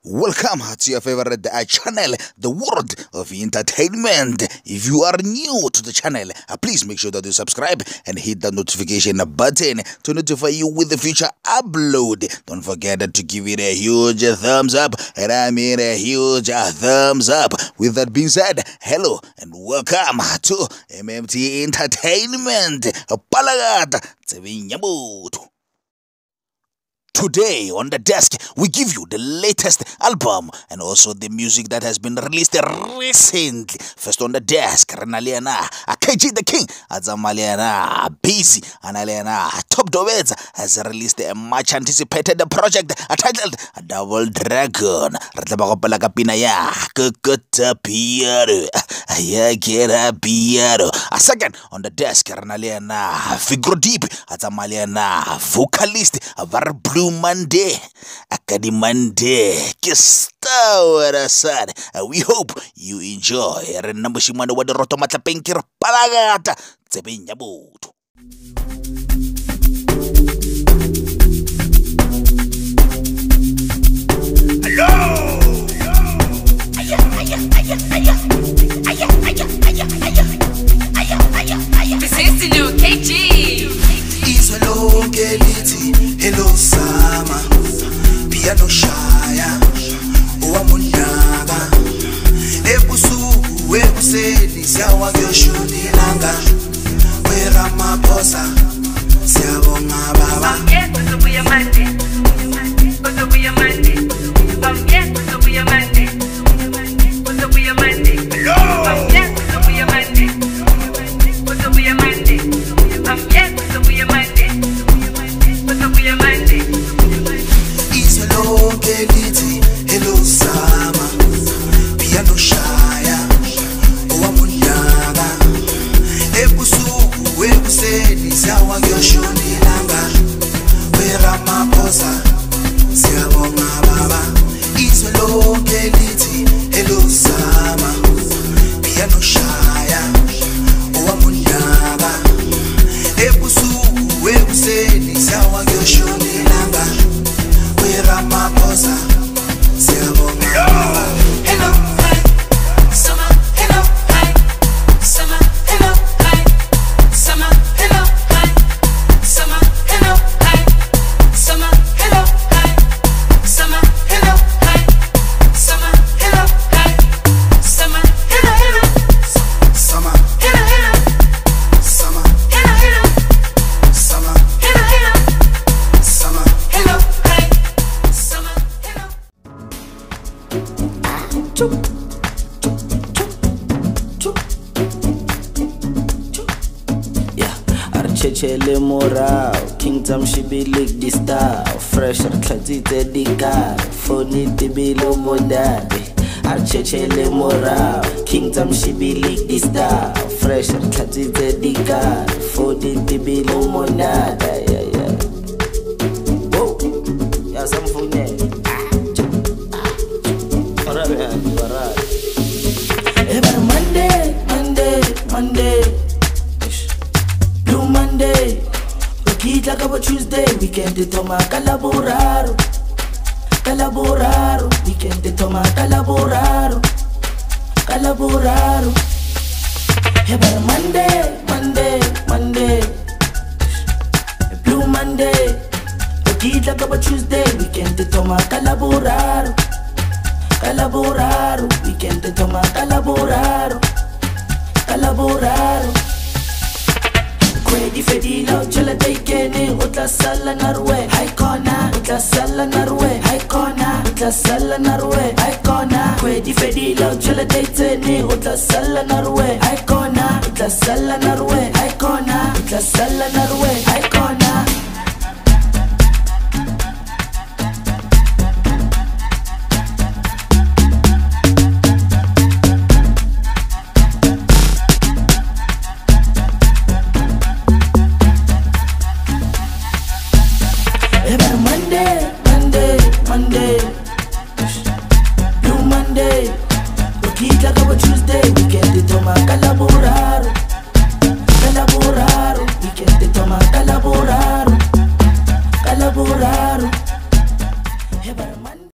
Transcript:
Welcome to your favorite channel, the world of entertainment. If you are new to the channel, please make sure that you subscribe and hit the notification button to notify you with the future upload. Don't forget to give it a huge thumbs up, and I mean a huge thumbs up. With that being said, hello and welcome to MMT Entertainment. Palagata Tsevinyabutu. Today on the desk, we give you the latest album and also the music that has been released recently. First on the desk, Renaliana, KG the King, Azamaliana, Busy, Analiana, Top Dovets has released a much anticipated project titled Double Dragon. Ratabakopalakapinaya, Kukuta Piero, Ayakera Piero. A second on the desk, Renaliana, Figure Deep, Azamaliana, vocalist, Var Blue Monday, Akadi Monday, Kistawarasad. We hope you enjoy. Remember, she wonder what the Rotomata Pinkir Palagata Tsevinyabutu. This is the new KG. Izolo ngelithi hello sama piano shaya owamunyaka ebusuku ekuseni siyawa kyoshunilanga weRamaphosa siyabonga baba Kuzobuya Monday, kuzobuya Monday, kuzobuya Monday, kuzobuya Monday, kuzobuya Monday, kuzobuya Monday, kuzobuya Monday, kuzobuya Monday. Izolo ngelithi hello sama piano shaya owamunyaka ebusuku ekuseni siyawa kyoshunilanga weRamaphosa siyabonga baba. Izolo ngelithi hello sama piano shaya owamunyaka ebusuku ekuseni siyawa kyoshunilanga weRamaphosa siyabonga baba. Hello, hi, summer. Hello, hi, summer. Hello, hi, summer. Hello, hi, summer. Hello, hi, summer. Hello, hi, summer. Hello, hi, summer. Hello, hi, summer. Hello, hello, Summer, hello, hello, summer, hello, hello, summer, hello, hello, summer. hello, hi, summer. Hello. Yeah, Archechele Morao, Kingdom Shibilik the star, fresh Arclatite the car, Phony the Bilo Modade. Archechele Morao, Kingdom Shibilik the star, fresh Arclatite the car, Phony the Bilo Modade. Yeah, yeah. Whoa, yeah, some phone there. Alright. Every Monday, Blue Monday, Rokita Kaba Tuesday, weekend to toma calaboraro, weekend to toma calaboraro. Every Monday, Blue Monday, Rokita Kaba Tuesday, weekend to toma calaboraro, weekend to toma calaboraro. Kwedi fedila uchala taikene utla sala narwe haikona utla sala narwe haikona utla sala narwe haikona Kwedi fedila uchala taikene utla sala narwe haikona utla sala narwe haikona utla sala narwe